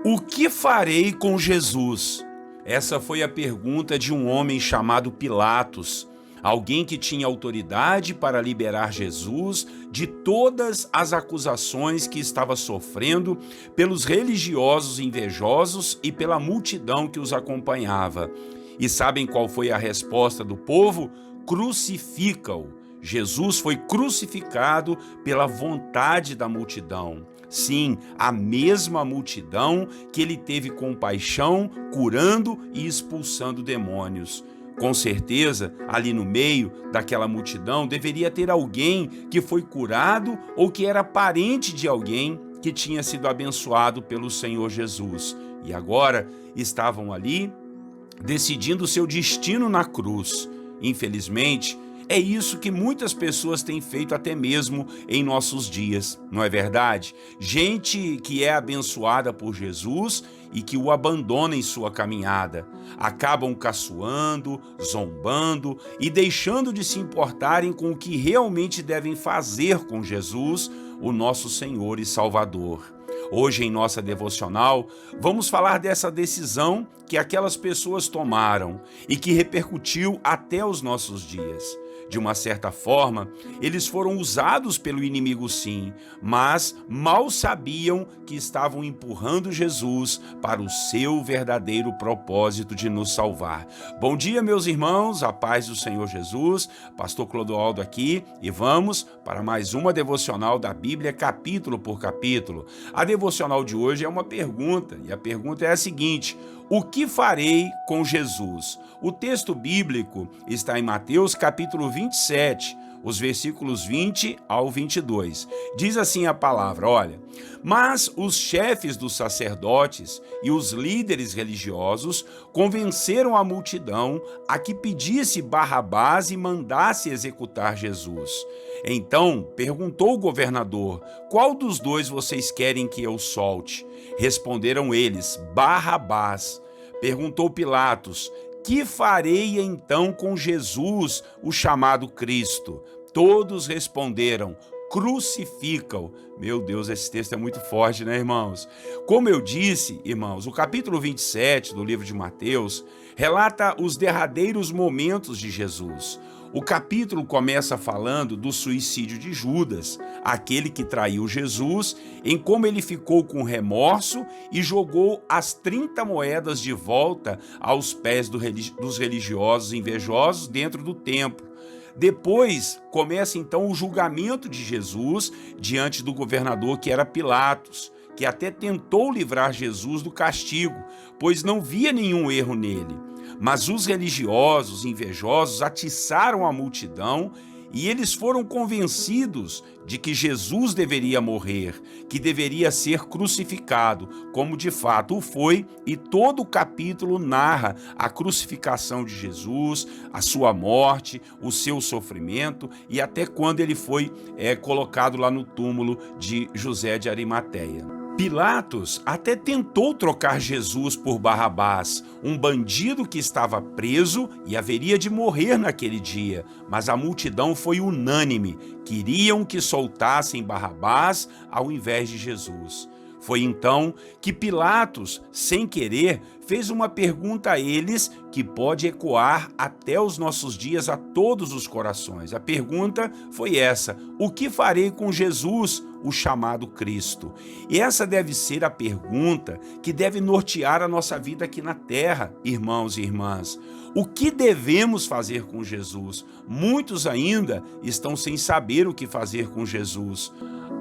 O que farei com Jesus? Essa foi a pergunta de um homem chamado Pilatos, alguém que tinha autoridade para liberar Jesus de todas as acusações que estava sofrendo pelos religiosos invejosos e pela multidão que os acompanhava. E sabem qual foi a resposta do povo? Crucifica-o. Jesus foi crucificado pela vontade da multidão. Sim, a mesma multidão que ele teve compaixão, curando e expulsando demônios. Com certeza, ali no meio daquela multidão deveria ter alguém que foi curado ou que era parente de alguém que tinha sido abençoado pelo Senhor Jesus. E agora estavam ali decidindo seu destino na cruz. Infelizmente, é isso que muitas pessoas têm feito até mesmo em nossos dias, não é verdade? Gente que é abençoada por Jesus e que o abandona em sua caminhada. Acabam caçoando, zombando e deixando de se importarem com o que realmente devem fazer com Jesus, o nosso Senhor e Salvador. Hoje, em nossa devocional, vamos falar dessa decisão que aquelas pessoas tomaram e que repercutiu até os nossos dias. De uma certa forma, eles foram usados pelo inimigo, sim, mas mal sabiam que estavam empurrando Jesus para o seu verdadeiro propósito de nos salvar. Bom dia, meus irmãos, a paz do Senhor Jesus, Pastor Clodoaldo aqui, e vamos para mais uma devocional da Bíblia, capítulo por capítulo. A devocional de hoje é uma pergunta, e a pergunta é a seguinte: o que farei com Jesus? O texto bíblico está em Mateus capítulo 27, os versículos 20 ao 22. Diz assim a palavra, olha: mas os chefes dos sacerdotes e os líderes religiosos convenceram a multidão a que pedisse Barrabás e mandasse executar Jesus. Então perguntou o governador: qual dos dois vocês querem que eu solte? Responderam eles: Barrabás. Perguntou Pilatos: que farei então com Jesus, o chamado Cristo? Todos responderam: crucifica-o. Meu Deus, esse texto é muito forte, né, irmãos? Como eu disse, irmãos, o capítulo 27 do livro de Mateus relata os derradeiros momentos de Jesus. O capítulo começa falando do suicídio de Judas, aquele que traiu Jesus, em como ele ficou com remorso e jogou as 30 moedas de volta aos pés dos religiosos invejosos dentro do templo. Depois começa então o julgamento de Jesus diante do governador, que era Pilatos, que até tentou livrar Jesus do castigo, pois não via nenhum erro nele. Mas os religiosos invejosos atiçaram a multidão e eles foram convencidos de que Jesus deveria morrer, que deveria ser crucificado, como de fato o foi, e todo o capítulo narra a crucificação de Jesus, a sua morte, o seu sofrimento e até quando ele foi colocado lá no túmulo de José de Arimateia. Pilatos até tentou trocar Jesus por Barrabás, um bandido que estava preso e haveria de morrer naquele dia, mas a multidão foi unânime, queriam que soltassem Barrabás ao invés de Jesus. Foi então que Pilatos, sem querer, fez uma pergunta a eles que pode ecoar até os nossos dias a todos os corações. A pergunta foi essa: o que farei com Jesus, o chamado Cristo? E essa deve ser a pergunta que deve nortear a nossa vida aqui na terra, irmãos e irmãs. O que devemos fazer com Jesus? Muitos ainda estão sem saber o que fazer com Jesus.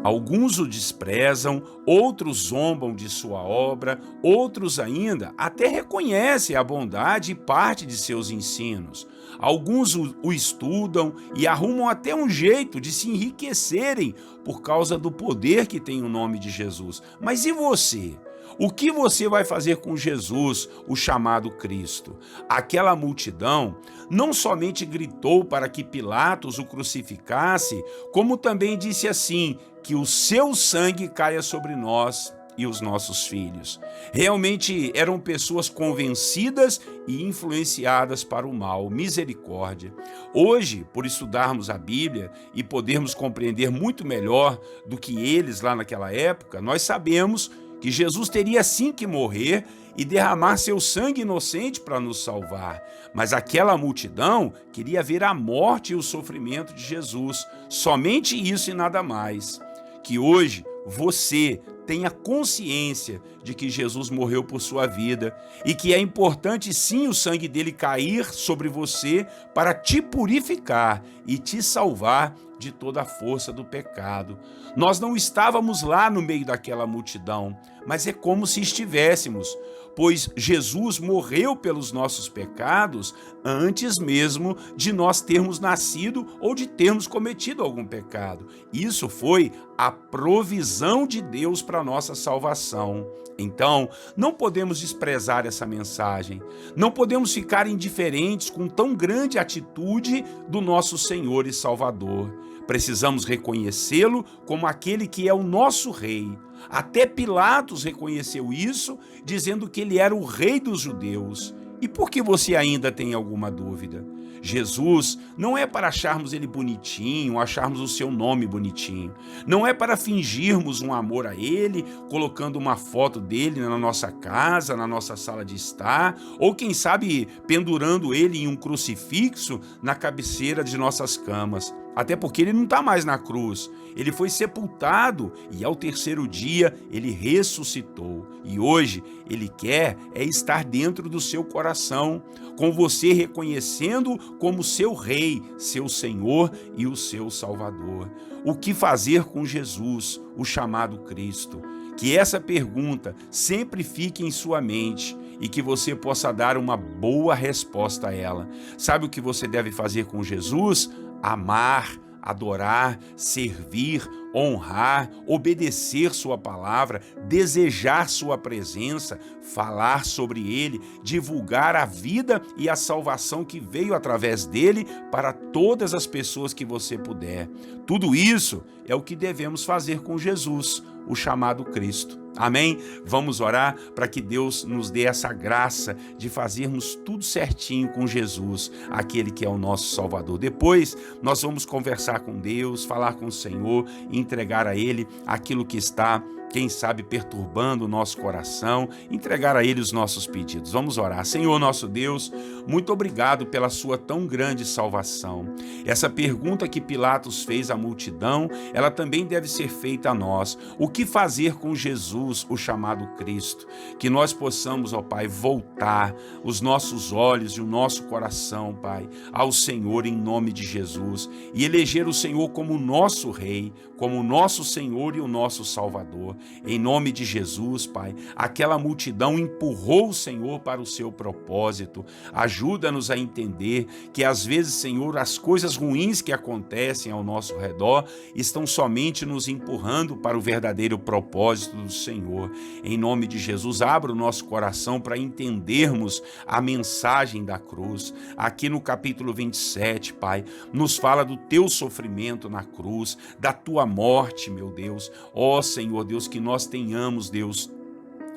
Alguns o desprezam, outros zombam de sua obra, outros ainda até reconhecem a bondade e parte de seus ensinos. Alguns o estudam e arrumam até um jeito de se enriquecerem por causa do poder que tem o nome de Jesus. Mas e você? O que você vai fazer com Jesus, o chamado Cristo? Aquela multidão não somente gritou para que Pilatos o crucificasse, como também disse assim: que o seu sangue caia sobre nós e os nossos filhos. Realmente eram pessoas convencidas e influenciadas para o mal. Misericórdia. Hoje, por estudarmos a Bíblia e podermos compreender muito melhor do que eles lá naquela época, nós sabemos que Jesus teria sim que morrer e derramar seu sangue inocente para nos salvar. Mas aquela multidão queria ver a morte e o sofrimento de Jesus, somente isso e nada mais. Que hoje você tenha consciência de que Jesus morreu por sua vida e que é importante sim o sangue dele cair sobre você para te purificar e te salvar de toda a força do pecado. Nós não estávamos lá no meio daquela multidão, mas é como se estivéssemos, pois Jesus morreu pelos nossos pecados antes mesmo de nós termos nascido ou de termos cometido algum pecado. Isso foi a provisão de Deus para a nossa salvação. Então, não podemos desprezar essa mensagem, não podemos ficar indiferentes com tão grande atitude do nosso Senhor e Salvador. Precisamos reconhecê-lo como aquele que é o nosso rei. Até Pilatos reconheceu isso, dizendo que ele era o rei dos judeus. E por que você ainda tem alguma dúvida? Jesus não é para acharmos ele bonitinho, acharmos o seu nome bonitinho. Não é para fingirmos um amor a ele, colocando uma foto dele na nossa casa, na nossa sala de estar, ou quem sabe pendurando ele em um crucifixo na cabeceira de nossas camas. Até porque ele não está mais na cruz, ele foi sepultado e ao terceiro dia ele ressuscitou. E hoje ele quer estar dentro do seu coração, com você reconhecendo como seu rei, seu Senhor e o seu Salvador. O que fazer com Jesus, o chamado Cristo? Que essa pergunta sempre fique em sua mente e que você possa dar uma boa resposta a ela. Sabe o que você deve fazer com Jesus? Amar, adorar, servir, honrar, obedecer sua palavra, desejar sua presença, falar sobre ele, divulgar a vida e a salvação que veio através dele para todas as pessoas que você puder. Tudo isso é o que devemos fazer com Jesus, o chamado Cristo. Amém? Vamos orar para que Deus nos dê essa graça de fazermos tudo certinho com Jesus, aquele que é o nosso Salvador. Depois nós vamos conversar com Deus, falar com o Senhor e entregar a Ele aquilo que está, quem sabe, perturbando o nosso coração, entregar a Ele os nossos pedidos. Vamos orar. Senhor nosso Deus, muito obrigado pela sua tão grande salvação. Essa pergunta que Pilatos fez à multidão, ela também deve ser feita a nós. O que fazer com Jesus, o chamado Cristo? Que nós possamos, ó Pai, voltar os nossos olhos e o nosso coração, Pai, ao Senhor em nome de Jesus e eleger o Senhor como o nosso Rei, como o nosso Senhor e o nosso Salvador. Em nome de Jesus, Pai, aquela multidão empurrou o Senhor para o seu propósito. Ajuda-nos a entender que às vezes, Senhor, as coisas ruins que acontecem ao nosso redor estão somente nos empurrando para o verdadeiro propósito do Senhor. Em nome de Jesus, abra o nosso coração para entendermos a mensagem da cruz. Aqui no capítulo 27, Pai, nos fala do teu sofrimento na cruz, da tua morte, meu Deus. Ó Senhor Deus, que nós tenhamos, Deus,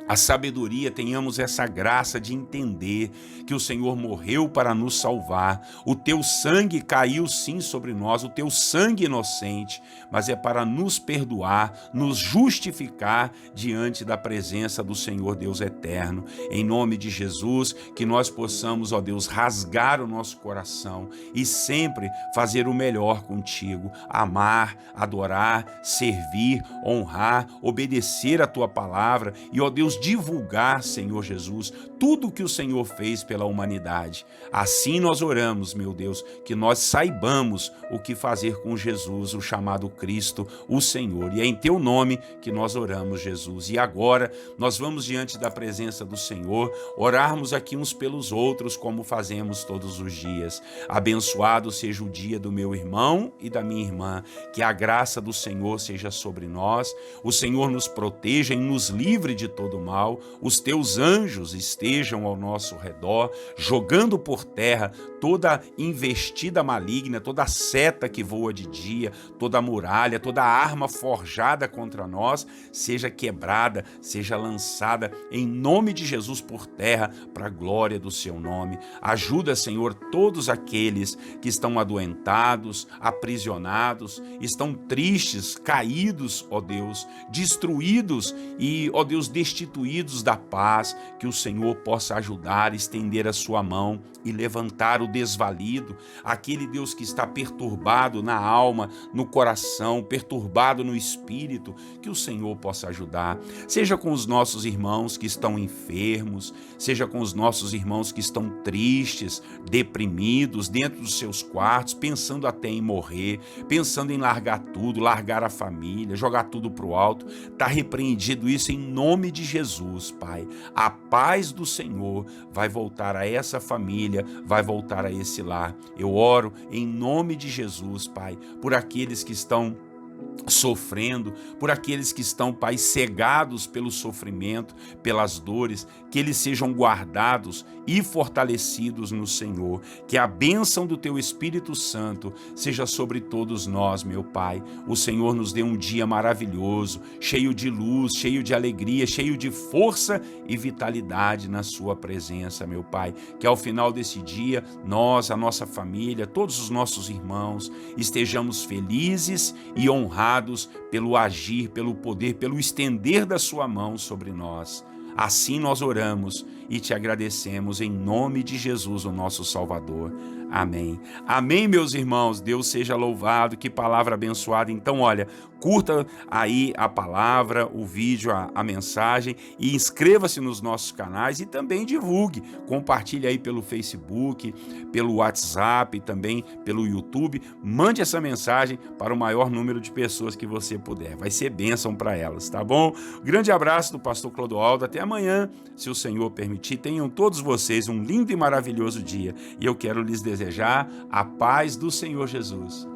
a sabedoria, tenhamos essa graça de entender que o Senhor morreu para nos salvar. O teu sangue caiu sim sobre nós, o teu sangue inocente, mas é para nos perdoar, nos justificar diante da presença do Senhor Deus eterno. Em nome de Jesus, que nós possamos, ó Deus, rasgar o nosso coração e sempre fazer o melhor contigo, amar, adorar, servir, honrar, obedecer a tua palavra e, ó Deus, divulgar, Senhor Jesus, tudo o que o Senhor fez pela humanidade. Assim nós oramos, meu Deus, que nós saibamos o que fazer com Jesus, o chamado Cristo, o Senhor. E é em teu nome que nós oramos, Jesus. E agora nós vamos diante da presença do Senhor, orarmos aqui uns pelos outros, como fazemos todos os dias. Abençoado seja o dia do meu irmão e da minha irmã, que a graça do Senhor seja sobre nós, o Senhor nos proteja e nos livre de todo mal, os teus anjos estejam ao nosso redor, jogando por terra toda investida maligna, toda seta que voa de dia, toda muralha, toda arma forjada contra nós, seja quebrada, seja lançada em nome de Jesus por terra, para a glória do seu nome. Ajuda, Senhor, todos aqueles que estão adoentados, aprisionados, estão tristes, caídos, ó Deus, destruídos e, ó Deus, destituídos da paz, que o Senhor possa ajudar, estender a sua mão e levantar o desvalido, aquele Deus que está perturbado na alma, no coração, perturbado no espírito, que o Senhor possa ajudar, seja com os nossos irmãos que estão enfermos, seja com os nossos irmãos que estão tristes, deprimidos, dentro dos seus quartos, pensando até em morrer, pensando em largar tudo, largar a família, jogar tudo para o alto. Está repreendido isso em nome de Jesus, Pai. A paz do Senhor vai voltar a essa família, vai voltar a esse lar. Eu oro em nome de Jesus, Pai, por aqueles que estão sofrendo, por aqueles que estão, Pai, cegados pelo sofrimento, pelas dores, que eles sejam guardados e fortalecidos no Senhor, que a bênção do Teu Espírito Santo seja sobre todos nós, meu Pai. O Senhor nos dê um dia maravilhoso, cheio de luz, cheio de alegria, cheio de força e vitalidade na Sua presença, meu Pai. Que ao final desse dia, nós, a nossa família, todos os nossos irmãos, estejamos felizes e honrados pelo agir, pelo poder, pelo estender da Sua mão sobre nós. Assim nós oramos e te agradecemos em nome de Jesus, o nosso Salvador. Amém. Amém, meus irmãos. Deus seja louvado. Que palavra abençoada. Então, olha, curta aí a palavra, o vídeo, a mensagem e inscreva-se nos nossos canais e também divulgue. Compartilhe aí pelo Facebook, pelo WhatsApp e também pelo YouTube. Mande essa mensagem para o maior número de pessoas que você puder. Vai ser bênção para elas, tá bom? Grande abraço do pastor Clodoaldo. Até amanhã, se o Senhor permitir. Tenham todos vocês um lindo e maravilhoso dia. E eu quero lhes desejar a paz do Senhor Jesus.